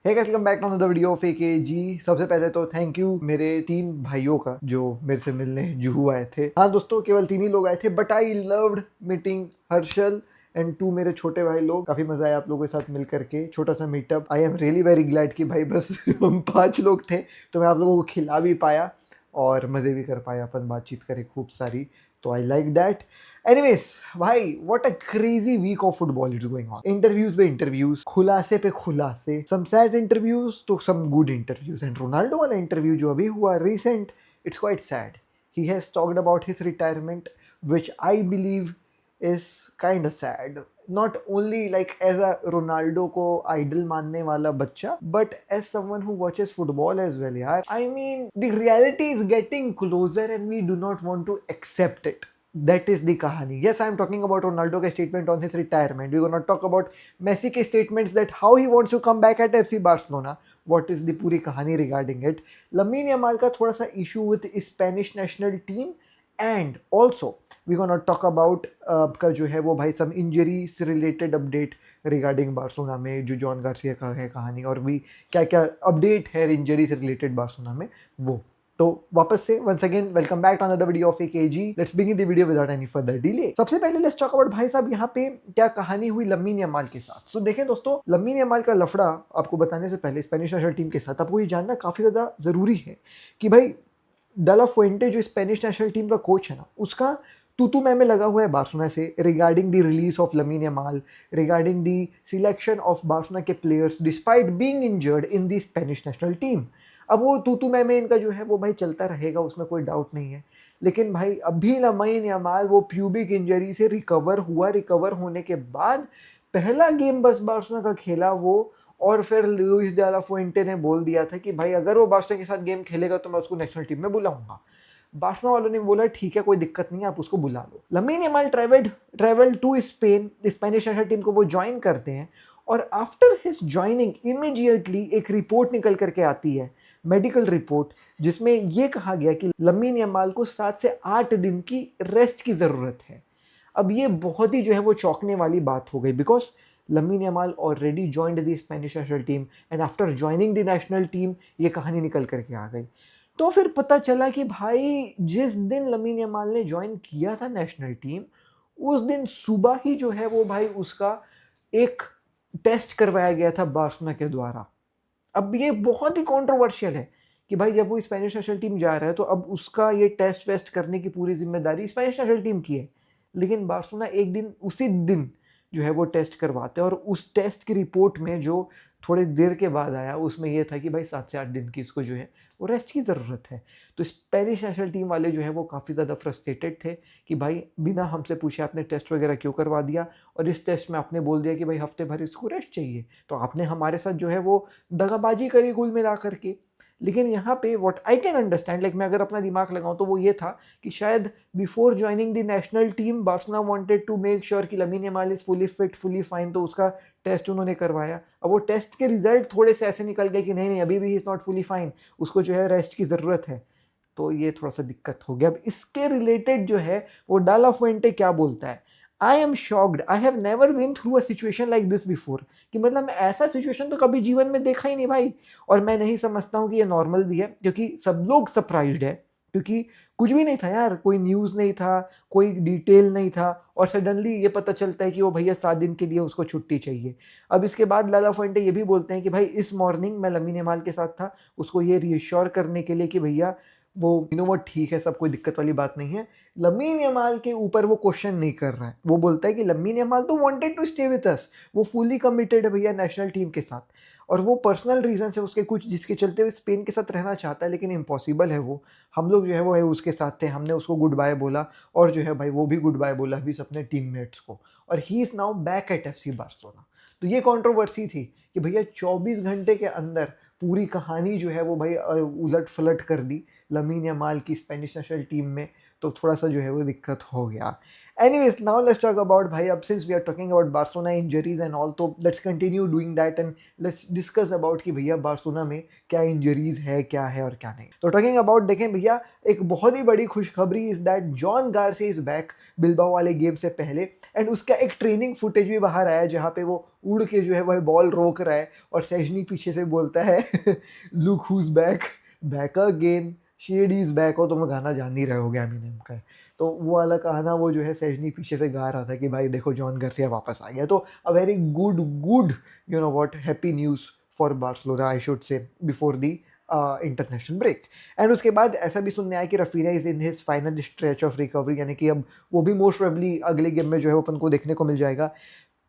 Hey guys, welcome back to another video of AKG. सबसे पहले तो थैंक यू मेरे 3 भाइयों का जो मेरे से मिलने जुहू आए थे। हाँ दोस्तों, केवल 3 ही लोग आए थे but I loved meeting Harshal and 2 मेरे छोटे भाई लोग। काफी मजा आया आप लोगों के साथ मिल करके, छोटा सा meetup. I am really very glad कि भाई बस हम 5 लोग थे तो मैं आप लोगों को खिला भी पाया और मजे भी कर पाया, अपन बातचीत करें खूब सारी। तो आई लाइक दैट। एनीवेज भाई, what a crazy week of football is going on. Interviews पे इंटरव्यूज, खुलासे पे खुलासे, सम सैड इंटरव्यूज तो some good interviews. And Ronaldo वाला इंटरव्यू जो अभी हुआ recent, it's quite sad. He has talked about his retirement which I believe is kind of sad. Not only like as a Ronaldo को idol मानने वाला बच्चा, but as someone who watches football as well, यार. I mean, the reality is getting closer and we do not want to accept it. That is the कहानी. Yes, I am talking about Ronaldo के statement on his retirement. We will not talk about Messi के statements that how he wants to come back at FC Barcelona. What is the पूरी कहानी regarding it. Lamine Yamal का थोड़ा सा issue with Spanish national team. And also we gonna talk about का जो है वो भाई सम इंजरी से रिलेटेड अपडेट रिगार्डिंग बार्सिलोना में जो जॉन गार्सिया का है कहानी, और भी क्या क्या अपडेट है इंजरी से रिलेटेड बार्सिलोना में वो। तो वापस से once again welcome back to another video of AKG. Let's begin the video without any further delay. सबसे पहले लेट्स टॉक अबाउट भाई साहब यहाँ पे क्या कहानी हुई लमीन यमाल के साथ। सो देखें दोस्तों, लमीन यमाल का लफड़ा आपको बताने से पहले स्पेनिश नेशनल टीम के साथ आपको ये जानना काफी ज्यादा जरूरी है कि भाई डाला फुएंटे जो स्पेनिश नेशनल टीम का कोच है ना, उसका तू में लगा हुआ है बार्सिलोना से regarding the release of Lamine Yamal, regarding the selection of Barcelona के players despite being injured in the Spanish national team. अब वो तू में इनका जो है वो भाई चलता रहेगा, उसमें कोई डाउट नहीं है। लेकिन भाई अभी लमीन यमाल वो प्यूबिक इंजरी से रिकवर हुआ, रिकवर होने के बाद पहला गेम बस बार्सिलोना का खेला वो, और फिर लुइस डाला फुएंटे ने बोल दिया था कि भाई अगर वो बार्सिलोना के साथ गेम खेलेगा तो मैं उसको नेशनल टीम में बुलाऊंगा। बार्सिलोना वालों ने बोला ठीक है, कोई दिक्कत नहीं है, आप उसको बुला लो। Lamine Yamal travel to Spain, Spanish national team को वो ज्वाइन करते हैं, और आफ्टर हिज ज्वाइनिंग इमीडिएटली एक रिपोर्ट निकल करके आती है, मेडिकल रिपोर्ट, जिसमें यह कहा गया कि लमीन यमाल को 7 से 8 दिन की रेस्ट की ज़रूरत है। अब ये बहुत ही जो है वो चौंकने वाली बात हो गई, because lamin Yamal already joined the Spanish national team and after joining the national team ये कहानी निकल करके आ गई। तो फिर पता चला कि भाई जिस दिन लमीन यमाल ने ज्वाइन किया था नेशनल टीम, उस दिन सुबह ही जो है वो भाई उसका एक टेस्ट करवाया गया था बार्सिलोना के द्वारा। अब ये बहुत ही कंट्रोवर्शियल है कि भाई जब वो स्पेनिश नेशनल टीम जा रहा है तो अब उसका ये टेस्ट वेस्ट करने की पूरी जिम्मेदारी स्पेनिश नेशनल टीम की है। लेकिन बार्सिलोना एक दिन उसी दिन जो है वो टेस्ट करवाते हैं, और उस टेस्ट की रिपोर्ट में जो थोड़ी देर के बाद आया उसमें यह था कि भाई 7 से 8 दिन की इसको जो है वो रेस्ट की ज़रूरत है। तो स्पेनिश नेशनल टीम वाले जो है वो काफ़ी ज़्यादा फ्रस्ट्रेटेड थे कि भाई बिना हमसे पूछे आपने टेस्ट वगैरह क्यों करवा दिया, और इस टेस्ट में आपने बोल दिया कि भाई हफ्ते भर इसको रेस्ट चाहिए, तो आपने हमारे साथ जो है वो दगाबाजी करी कुल मिला करके। लेकिन यहाँ पे what I can understand, like मैं अगर अपना दिमाग लगाऊं तो वो ये था कि शायद before joining the national team Barcelona wanted to make sure कि Lamine Yamal is fully fit fully fine, तो उसका टेस्ट उन्होंने करवाया। अब वो टेस्ट के रिजल्ट थोड़े से ऐसे निकल गए कि नहीं नहीं अभी भी इज नॉट फुली फाइन, उसको जो है रेस्ट की ज़रूरत है। तो ये थोड़ा सा दिक्कत हो गया। अब इसके रिलेटेड जो है वो डाला फुएंटे क्या बोलता है, I am shocked, I have never been through a situation like this before, कि मतलब मैं ऐसा सिचुएशन तो कभी जीवन में देखा ही नहीं भाई, और मैं नहीं समझता हूँ कि ये नॉर्मल भी है, क्योंकि सब लोग सरप्राइज्ड है, क्योंकि कुछ भी नहीं था यार, कोई न्यूज़ नहीं था, कोई डिटेल नहीं था, और सडनली ये पता चलता है कि वो भैया 7 दिन के लिए उसको छुट्टी चाहिए। अब इसके बाद लाला फुएंटे ये भी बोलते हैं कि भाई इस मॉर्निंग मैं लमीन यमाल के साथ था, उसको ये रीअश्योर करने के लिए कि भैया वो वो ठीक है, सब कोई दिक्कत वाली बात नहीं है। लमीन यमाल के ऊपर वो क्वेश्चन नहीं कर रहा है, वो बोलता है कि लमीन यमाल तो wanted to stay with us, वो फुली कमिटेड है भैया नेशनल टीम के साथ, और वो पर्सनल रीजन है उसके कुछ जिसके चलते हुए स्पेन के साथ रहना चाहता है, लेकिन इम्पॉसिबल है वो। हम लोग जो है वो है उसके साथ थे, हमने उसको गुड बाय बोला, और जो है भाई वो भी गुड बाय बोला अभी अपने टीममेट्स को, और he is now back at FC Barcelona. तो ये कंट्रोवर्सी थी कि भैया 24 घंटे के अंदर पूरी कहानी जो है वो भाई उलट फलट कर दी लमीन यमाल की स्पेनिश नेशनल टीम में। तो थोड़ा सा जो है वो दिक्कत हो गया। Anyways now let's talk about भाई, अब since we are talking about Barcelona injuries and all, तो let's continue doing that and let's discuss about कि भैया बार्सिलोना में क्या इंजरीज है, क्या है और क्या नहीं। तो टॉकिंग अबाउट देखें भैया, एक बहुत ही बड़ी खुशखबरी is that John Garcia is back Bilbao वाले गेम से पहले, एंड उसका एक ट्रेनिंग फुटेज भी बाहर आया जहाँ पे वो उड़ के जो है वह बॉल रोक रहा है और सेजनी पीछे से बोलता है look who's back, back again, shed is back. हो तो मैं गाना जान ही रहे हो गया एमिनेम का, तो वो वाला गाना वो जो है सेजनी पीछे से गा रहा था कि भाई देखो जॉन गार्सिया वापस आ गया। तो a very good you know what happy news for Barcelona I should say before the international break. And उसके बाद ऐसा भी सुनने आया कि Raphinha is in his final stretch of recovery, यानी कि अब वो भी मोस्ट प्रोबेबली अगले गेम में जो है वो अपन को देखने को मिल जाएगा।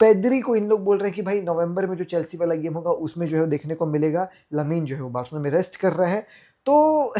पेद्री को इन लोग बोल रहे हैं कि भाई नवंबर में जो चेल्सी वाला गेम होगा उसमें जो है वो देखने को मिलेगा। लमीन जो है वो बार्सिलोना में रेस्ट कर रहा है, तो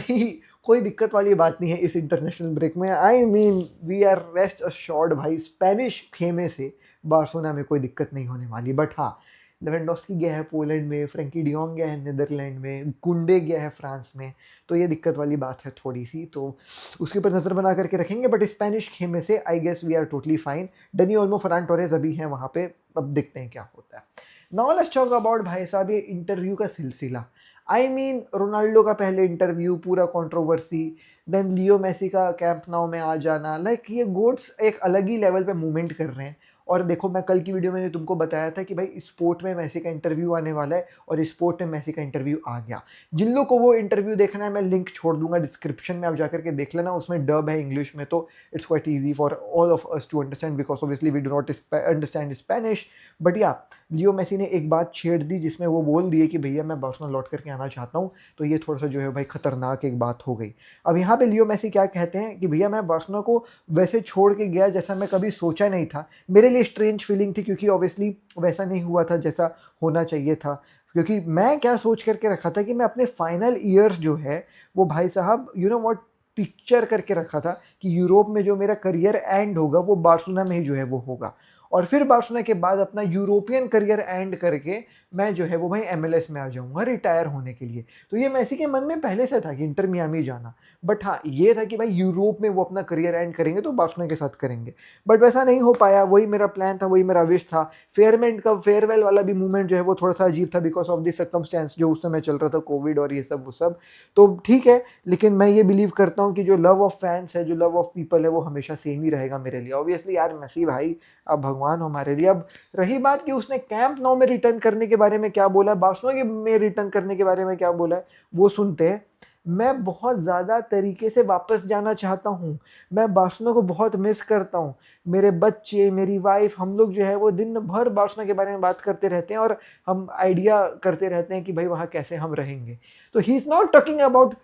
कोई दिक्कत वाली बात नहीं है इस इंटरनेशनल ब्रेक में। I mean we are rest assured भाई, स्पेनिश खेमे से बार्सिलोना में कोई दिक्कत नहीं होने वाली। बट हाँ, लेवेंडोस्की गया है पोलैंड में, फ्रेंकी डियोंग गया है नीदरलैंड में, कुंडे गया है फ्रांस में, तो ये दिक्कत वाली बात है थोड़ी सी, तो उसके ऊपर नज़र बना करके रखेंगे। बट स्पेनिश खेमे से I guess we are totally fine. Dani Olmo, Ferran Torres अभी हैं वहाँ पे, अब देखते हैं क्या होता है। नाउ लेट्स टॉक अबाउट भाई साहब ये इंटरव्यू का सिलसिला। आई मीन रोनाल्डो का पहले इंटरव्यू पूरा कंट्रोवर्सी, देन लियो मेसी का कैंप नाउ में आ जाना, लाइक ये गोट्स एक अलग ही लेवल पे मूवमेंट कर रहे हैं। और देखो मैं कल की वीडियो में तुमको बताया था कि भाई स्पोर्ट में मेसी का इंटरव्यू आने वाला है, और स्पोर्ट में मेसी का इंटरव्यू आ गया। जिन लोग को वो इंटरव्यू देखना है मैं लिंक छोड़ दूंगा डिस्क्रिप्शन में, आप जाकर के देख लेना, उसमें डब है इंग्लिश में, तो it's quite easy for all of us to understand because obviously we do not understand Spanish. But yeah Leo Messi ने एक बात छेड़ दी जिसमें वो बोल दिए कि भैया मैं बार्सिलोना लौट करके आना चाहता हूँ, तो ये थोड़ा सा जो है भाई खतरनाक एक बात हो गई। अब यहाँ पे लियो मेसी क्या कहते हैं कि भैया मैं बार्सिलोना को वैसे छोड़ के गया जैसा मैं कभी सोचा नहीं था, मेरे लिए स्ट्रेंज फीलिंग थी क्योंकि ऑब्वियसली वैसा नहीं हुआ था जैसा होना चाहिए था। क्योंकि मैं क्या सोच करके रखा था कि मैं अपने फाइनल ईयर्स जो है वो भाई साहब यू नो व्हाट पिक्चर करके रखा था कि यूरोप में जो मेरा करियर एंड होगा वो बार्सिलोना में ही जो है वो होगा, और फिर बार्सिलोना के बाद अपना यूरोपियन करियर एंड करके मैं जो है वो भाई MLS में आ जाऊंगा रिटायर होने के लिए। तो ये मेसी के मन में पहले से था कि इंटर मियामी जाना, बट हाँ ये था कि भाई यूरोप में वो अपना करियर एंड करेंगे तो बार्सिलोना के साथ करेंगे। बट वैसा नहीं हो पाया, वही मेरा प्लान था, वही मेरा विश था। फेयरवेल वाला भी मूवमेंट जो है वो थोड़ा सा अजीब था बिकॉज ऑफ दिस सर्कमस्टेंस जो उस समय चल रहा था, कोविड और ये सब वो सब, तो ठीक है। लेकिन मैं ये बिलीव करता हूँ कि जो लव ऑफ फैंस है, जो लव ऑफ पीपल है, वो हमेशा सेम ही रहेगा मेरे लिए। ऑब्वियसली यार मेसी भाई अब भगवान हो हमारे लिए। अब रही बात कि उसने कैंप नाउ में रिटर्न करने के बारे में क्या बोला, बार्सिलोना के में रिटर्न करने के बारे में क्या बोला है, वो सुनते हैं। मैं बहुत ज़्यादा तरीके से वापस जाना चाहता हूँ, मैं बार्सिलोना को बहुत मिस करता हूँ। मेरे बच्चे, मेरी वाइफ, हम लोग जो है वो दिन भर बार्सिलोना के बारे में बात करते रहते हैं और हम आइडिया करते रहते हैं कि भाई वहाँ कैसे हम रहेंगे। तो he is not talking about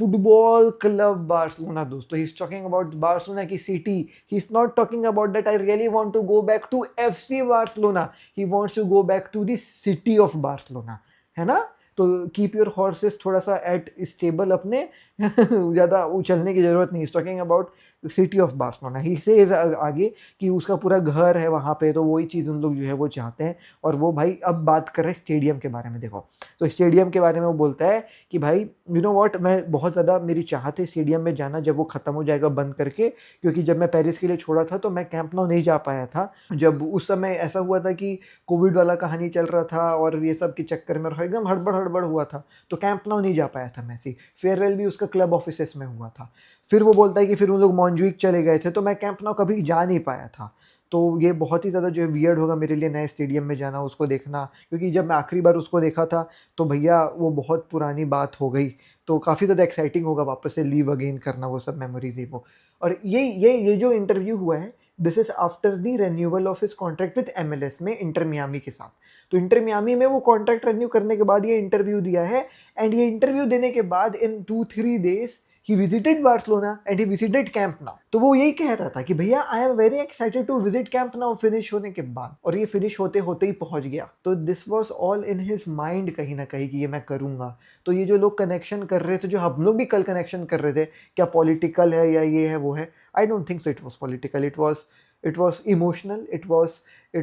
football club Barcelona दोस्तों, he is talking about Barcelona की city. He is not talking about that I really want to go back to FC Barcelona, he wants to go back to the city of Barcelona, है ना। तो keep your horses थोड़ा सा eight stable अपने ज़्यादा उछलने की ज़रूरत नहीं। Is talking about city of Barcelona. He says आगे कि उसका पूरा घर है वहाँ पे, तो वही चीज़ उन लोग जो है वो चाहते हैं। और वो भाई अब बात कर रहे हैं स्टेडियम के बारे में। देखो तो स्टेडियम के बारे में वो बोलता है कि भाई यू नो व्हाट, मैं बहुत ज़्यादा मेरी चाहत है स्टेडियम में जाना जब वो ख़त्म हो जाएगा बंद करके, क्योंकि जब मैं पेरिस के लिए छोड़ा था तो मैं कैंप नाउ नहीं जा पाया था। जब उस समय ऐसा हुआ था कि कोविड वाला कहानी चल रहा था और ये सब के चक्कर में एकदम हड़बड़ हुआ था, तो कैंप नाउ नहीं जा पाया था मेसी। फेयरवेल भी उसका क्लब ऑफिसेस में हुआ था। फिर वो बोलता है कि फिर उन लोग मॉन्जुइक चले गए थे, तो मैं कैंप नाउ कभी जा नहीं पाया था। तो ये बहुत ही ज़्यादा जो है वियर्ड होगा मेरे लिए नए स्टेडियम में जाना, उसको देखना, क्योंकि जब मैं आखिरी बार उसको देखा था तो भैया वो बहुत पुरानी बात हो गई। तो काफ़ी ज़्यादा एक्साइटिंग होगा वापस से लीव अगेन करना, वो सब मेमोरीज ही वो। और ये जो इंटरव्यू हुआ है, this is after the renewal of his contract with MLS में इंटर मियामी के साथ। तो इंटर मियामी में वो कॉन्ट्रैक्ट रेन्यू करने के बाद ये इंटरव्यू दिया है। एंड ये इंटरव्यू देने के बाद इन 2-3 days he visited Barcelona and he visited Camp Nou। तो वो यही कह रहा था कि भैया I am very excited to visit camp now finish होने के बाद, और ये फिनिश होते होते ही पहुंच गया। तो this was all in his mind कहीं ना कहीं कि ये मैं करूंगा। तो ये जो लोग कनेक्शन कर रहे थे, जो हम लोग भी कल कनेक्शन कर रहे थे, क्या पॉलिटिकल है या ये है वो है, I don't think so it was political, it was emotional, it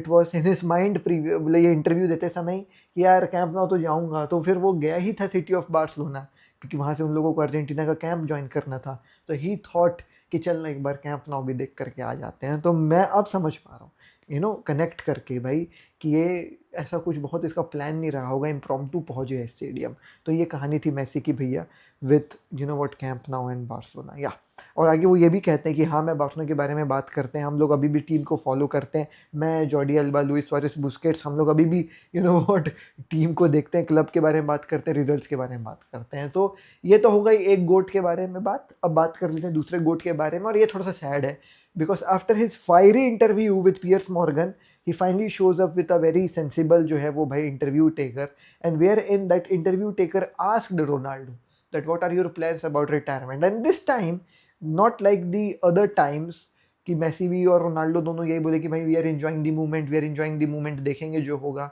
was in his mind ये इंटरव्यू देते समय कि यार कैंप नाउ तो जाऊंगा। तो फिर वो गया ही था सिटी ऑफ बार्सिलोना, क्योंकि वहाँ से उन लोगों को अर्जेंटीना का कैंप ज्वाइन करना था। तो ही थॉट कि चल एक बार कैंप नाउ भी देख करके आ जाते हैं। तो मैं अब समझ पा रहा हूँ कनेक्ट करके भाई कि ये ऐसा कुछ बहुत इसका प्लान नहीं रहा होगा, इम्प्रॉम्प्टू पहुँच गया स्टेडियम। तो ये कहानी थी मेसी की भैया with what camp now and Barcelona या। और आगे वो ये भी कहते हैं कि हाँ, मैं बार्सिलोना के बारे में बात करते हैं, हम लोग अभी भी टीम को फॉलो करते हैं, मैं Jordi Alba, Luis Suarez, Busquets, हम लोग अभी भी व्हाट टीम को देखते हैं, क्लब के बारे में बात करते हैं, रिजल्ट्स के बारे में बात करते हैं। तो ये तो हो गई एक गोट के बारे में बात। अब बात कर लेते हैं दूसरे गोट के बारे में, और ये थोड़ा सा सैड है because after his fiery interview with Piers Morgan he finally shows up with a very sensible जो है वो भाई interview taker, and wherein that interview taker asked Ronaldo that what are your plans about retirement, and this time not like the other times कि Messi भी और Ronaldo दोनों यही बोले कि भाई we are enjoying the moment, we are enjoying the moment, देखेंगे जो होगा।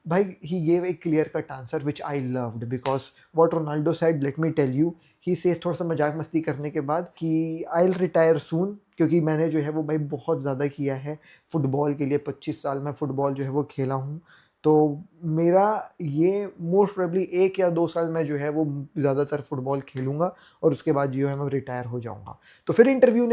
भाई he gave a clear cut answer which I loved because what Ronaldo said, let me tell you, he says थोड़ा सा मजाक मस्ती करने के बाद कि I'll retire soon, क्योंकि मैंने जो है वो भाई बहुत ज़्यादा किया है फुटबॉल के लिए, 25 साल में फ़ुटबॉल जो है वो खेला हूँ, तो मेरा ये मोस्ट प्रोबेबली 1 या 2 साल में जो है वो ज़्यादातर फुटबॉल खेलूँगा और उसके बाद जो है मैं रिटायर हो जाऊँगा। तो फिर इंटरव्यूअर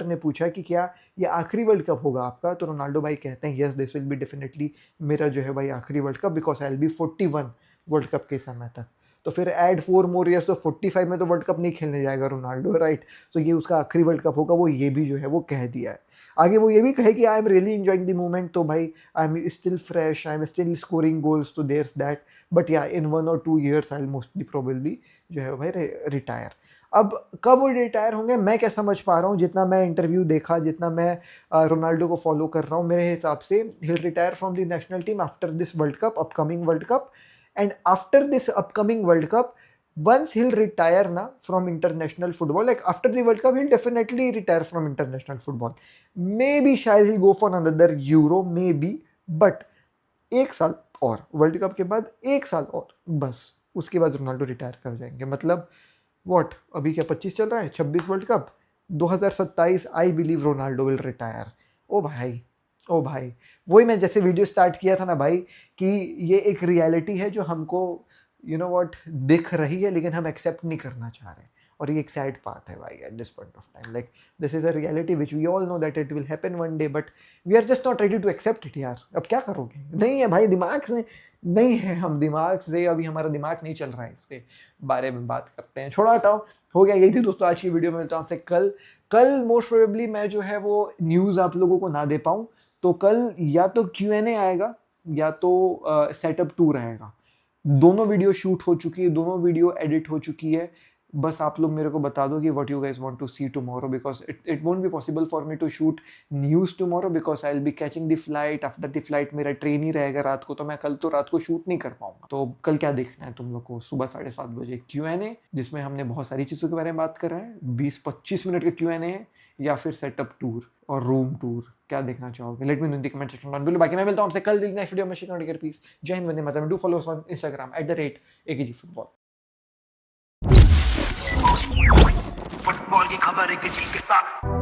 ने पूछा कि क्या ये आखिरी वर्ल्ड कप होगा आपका? तो रोनाल्डो भाई कहते हैं yes, this will be definitely मेरा जो है भाई आखिरी world cup, because I will B 41 world cup के समय तक। तो फिर ऐड 4 मोर ईयर्स, तो 45 में तो वर्ल्ड कप नहीं खेलने जाएगा रोनाल्डो, राइट? सो ये उसका आखिरी वर्ल्ड कप होगा, वो ये भी जो है वो कह दिया है। आगे वो ये भी कहे कि I am really enjoying the moment, तो भाई I am still fresh, I am still scoring goals, तो देयर्स दैट, बट या इन 1 or 2 years I will mostly probably जो है भाई रिटायर। अब कब वो रिटायर होंगे मैं क्या समझ पा रहा हूँ, जितना मैं इंटरव्यू देखा, जितना मैं रोनाल्डो को फॉलो कर रहा हूँ, मेरे हिसाब से he will retire from the national team after this world cup, upcoming world cup, and after this upcoming World Cup, once he'll retire na from international football, like after the World Cup, he'll definitely retire from international football. Maybe शायद he'll go for another Euro, maybe, but 1 साल और world cup के बाद 1 साल और बस, उसके बाद रोनाल्डो रिटायर कर जाएंगे। मतलब व्हाट, अभी क्या 25 चल रहा है, 26 world cup, 2027 I believe Ronaldo will retire. ओ भाई वही मैं जैसे वीडियो स्टार्ट किया था ना भाई, कि ये एक रियलिटी है जो हमको व्हाट दिख रही है, लेकिन हम एक्सेप्ट नहीं करना चाह रहे, और ये एक सैड पार्ट है भाई at this point of time. Like this is a reality which we all know that it will happen one day, but we are just not ready to accept it यार। अब क्या करोगे, नहीं है भाई, दिमाग से नहीं है, हम दिमाग से अभी हमारा दिमाग नहीं चल रहा है, इसके बारे में बात करते हैं, छोड़ा हटाओ, हो गया। यही थी दोस्तों आज की वीडियो में, मिलता हूँ आपसे कल मोस्ट प्रोबेबली मैं जो है वो न्यूज़ आप लोगों को ना दे पाऊँ, तो कल या तो Q&A आएगा या तो सेटअप 2 रहेगा। दोनों वीडियो शूट हो चुकी है, दोनों वीडियो एडिट हो चुकी है, बस आप लोग मेरे को बता दो कि what you guys want to see tomorrow, because it won't be possible for me to shoot news tomorrow, because I will be catching the flight, after the flight मेरा ट्रेन ही रहेगा रात को, तो मैं कल तो रात को शूट नहीं कर पाऊंगा। तो कल क्या देखना है तुम लोग को, सुबह 7:30 बजे Q&A, जिसमें हमने बहुत सारी चीज़ों के बारे में बात कर रहे हैं, 20-25 मिनट का Q&A है, या फिर सेटअप टूर और रूम टूर, क्या देखना चाहोगे? Let me know in the comment section down below. बाकी मैं मिलता हूं आपसे कल नेक्स्ट वीडियो में। शिकागो टेकर पीस, जय हिंद, वंदे मातरम। Do follow us on Instagram @AKG football. Football की खबर एक जी के साथ।